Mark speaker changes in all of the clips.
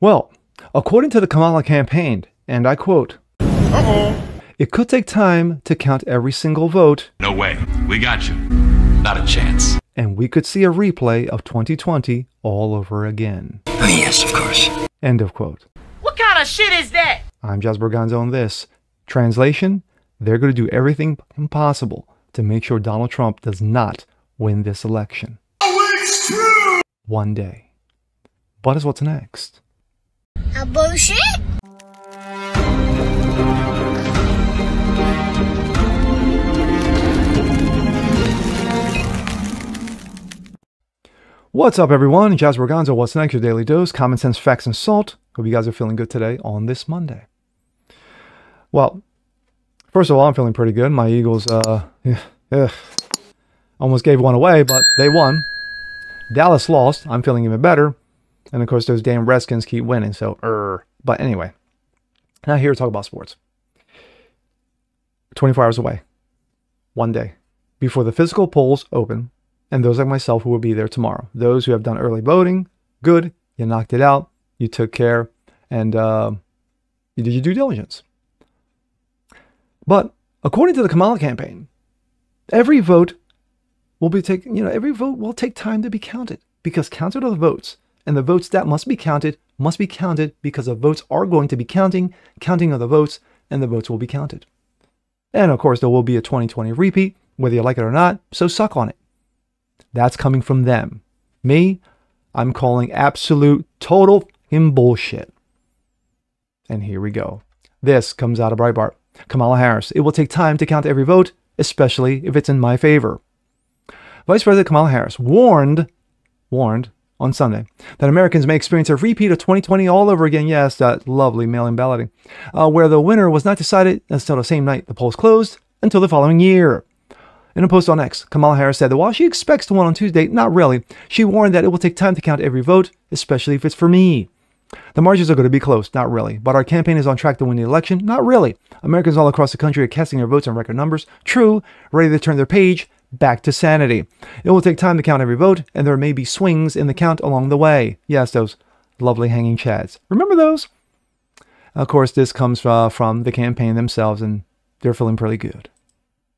Speaker 1: Well, according to the Kamala campaign, and I quote, "It could take time to count every single vote.
Speaker 2: No way. We got you. Not a chance."
Speaker 1: And we could see a replay of 2020 all over again.
Speaker 3: Oh, yes, of course.
Speaker 1: End of quote.
Speaker 4: What kind of shit is that?
Speaker 1: I'm Jasper Gonzo on this. Translation, they're going to do everything impossible to make sure Donald Trump does not win this election.
Speaker 3: Oh, it's true!
Speaker 1: One day. But is what's next.
Speaker 5: A bullshit?
Speaker 1: What's up, everyone? Jasper Gonzo. What's next? Your daily dose, common sense, facts, and salt. Hope you guys are feeling good today on this Monday. Well, first of all, I'm feeling pretty good. My Eagles, almost gave one away, but they won. Dallas lost. I'm feeling even better. And of course, those damn Redskins keep winning. So, But anyway, now here to talk about sports. 24 hours away. One day. Before the physical polls open. And those like myself who will be there tomorrow. Those who have done early voting, good. You knocked it out. You took care. And you did your due diligence. But according to the Kamala campaign, every vote will be taken, every vote will take time to be counted. Because counted are the votes. And the votes that must be counted because the votes are going to be counting of the votes, and the votes will be counted. And of course, there will be a 2020 repeat, whether you like it or not, so suck on it. That's coming from them. Me, I'm calling absolute, total bullshit. And here we go. This comes out of Breitbart. Kamala Harris. It will take time to count every vote, especially if it's in my favor. Vice President Kamala Harris warned on Sunday that Americans may experience a repeat of 2020 all over again. Yes, that lovely mail-in balloting, where the winner was not decided until the same night the polls closed until the following year. In a post on X, Kamala Harris said that while she expects to win on Tuesday, not really, she warned that it will take time to count every vote, especially if it's for me. The margins are going to be close, not really, but our campaign is on track to win the election, not really. Americans all across the country are casting their votes in record numbers, true, ready to turn their page back to sanity. It will take time to count every vote, and there may be swings in the count along the way. Yes, those lovely hanging chads. Remember those? Of course, this comes from the campaign themselves, and they're feeling pretty good.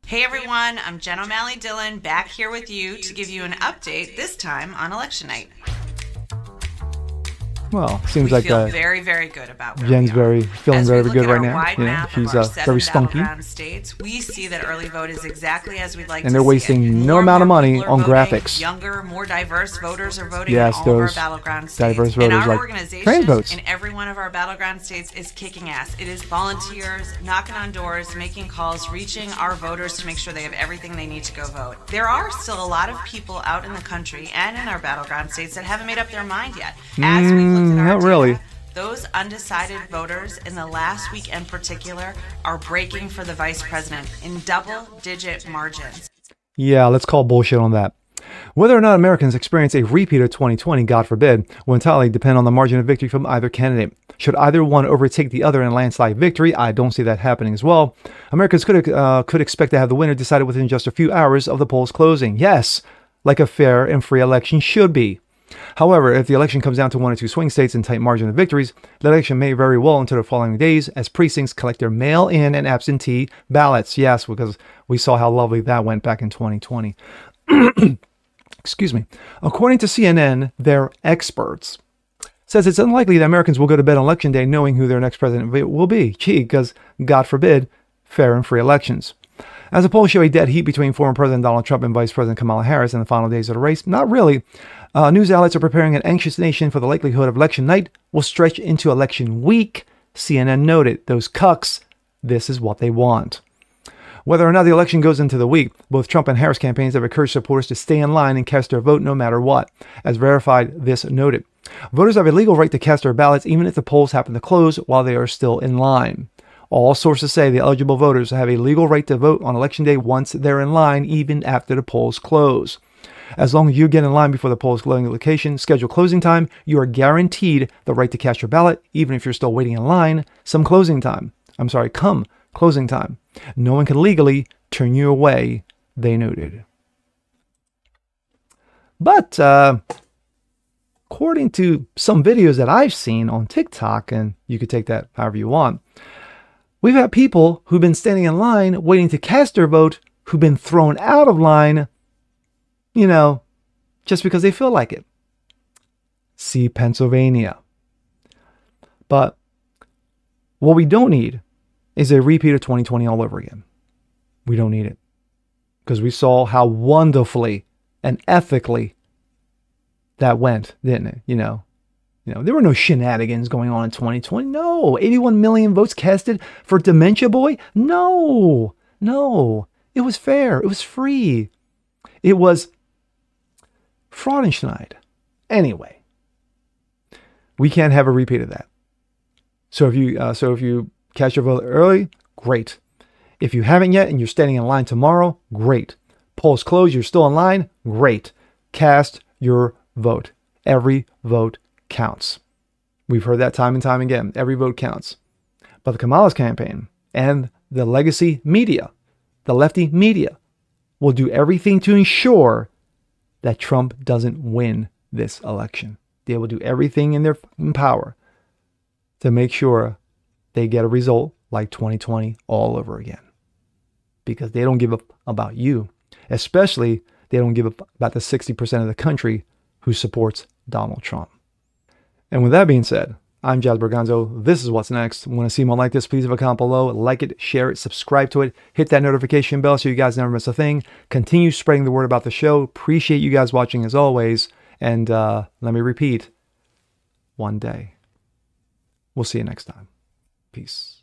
Speaker 6: Hey everyone, I'm Jen O'Malley Dillon back here with you to give you an update, this time on election night.
Speaker 1: Well, seems
Speaker 6: we
Speaker 1: like
Speaker 6: feel very, very good about where
Speaker 1: Jen's
Speaker 6: we are.
Speaker 1: feeling
Speaker 6: As
Speaker 1: very
Speaker 6: we look
Speaker 1: good
Speaker 6: at
Speaker 1: right
Speaker 6: our
Speaker 1: now.
Speaker 6: Wide map
Speaker 1: She's
Speaker 6: of our
Speaker 1: very
Speaker 6: seven
Speaker 1: spunky.
Speaker 6: battleground states, we see that early vote is exactly as we'd like
Speaker 1: And
Speaker 6: to
Speaker 1: they're
Speaker 6: see
Speaker 1: wasting
Speaker 6: it.
Speaker 1: no
Speaker 6: More
Speaker 1: amount of
Speaker 6: and more
Speaker 1: money
Speaker 6: people are
Speaker 1: on
Speaker 6: voting,
Speaker 1: graphics.
Speaker 6: Younger, more diverse voters are voting
Speaker 1: Yes,
Speaker 6: in all of our
Speaker 1: those
Speaker 6: battleground states.
Speaker 1: diverse
Speaker 6: And
Speaker 1: voters
Speaker 6: our
Speaker 1: like
Speaker 6: organization
Speaker 1: trans votes.
Speaker 6: in every one of our battleground states is kicking ass. It is volunteers, knocking on doors, making calls, reaching our voters to make sure they have everything they need to go vote. There are still a lot of people out in the country and in our battleground states that haven't made up their mind yet. As we've looked at our
Speaker 1: not
Speaker 6: data,
Speaker 1: really.
Speaker 6: those undecided voters in the last week in particular are breaking for the vice president in double-digit margins.
Speaker 1: Yeah, let's call bullshit on that. Whether or not Americans experience a repeat of 2020, God forbid, will entirely depend on the margin of victory from either candidate. Should either one overtake the other in a landslide victory, I don't see that happening as well. Americans could expect to have the winner decided within just a few hours of the polls closing. Yes, like a fair and free election should be. However, if the election comes down to one or two swing states and tight margin of victories, the election may very well into the following days as precincts collect their mail-in and absentee ballots. Yes, because we saw how lovely that went back in 2020. Excuse me. According to CNN, their experts says it's unlikely that Americans will go to bed on election day knowing who their next president will be. Gee, because God forbid, fair and free elections. As the polls show a dead heat between former President Donald Trump and Vice President Kamala Harris in the final days of the race, not really. News outlets are preparing an anxious nation for the likelihood of election night will stretch into election week. CNN noted, those cucks, this is what they want. Whether or not the election goes into the week, both Trump and Harris campaigns have encouraged supporters to stay in line and cast their vote no matter what. As verified, this noted. Voters have a legal right to cast their ballots even if the polls happen to close while they are still in line. All sources say the eligible voters have a legal right to vote on election day once they're in line, even after the polls close. As long as you get in line before the polls closing location, scheduled closing time, you are guaranteed the right to cast your ballot, even if you're still waiting in line, come closing time. No one can legally turn you away, they noted. But according to some videos that I've seen on TikTok, and you could take that however you want, we've had people who've been standing in line waiting to cast their vote who've been thrown out of line, just because they feel like it. See Pennsylvania. But what we don't need is a repeat of 2020 all over again. We don't need it. Because we saw how wonderfully and ethically that went, didn't it? There were no shenanigans going on in 2020. No. 81 million votes casted for Dementia Boy? No. It was fair. It was free. It was Fraudenschneid. Anyway, we can't have a repeat of that. So if you cast your vote early, great. If you haven't yet and you're standing in line tomorrow, great. Polls closed, you're still in line, great. Cast your vote. Every vote counts. We've heard that time and time again. Every vote counts. But the Kamala's campaign and the legacy media, the lefty media, will do everything to ensure that Trump doesn't win this election. They will do everything in their power to make sure they get a result like 2020 all over again. Because they don't give up about you. Especially, they don't give up about the 60% of the country who supports Donald Trump. And with that being said, I'm Jazz Berganzo. This is What's Next. Want to see more like this? Please leave a comment below. Like it, share it, subscribe to it. Hit that notification bell so you guys never miss a thing. Continue spreading the word about the show. Appreciate you guys watching as always. And let me repeat, one day. We'll see you next time. Peace.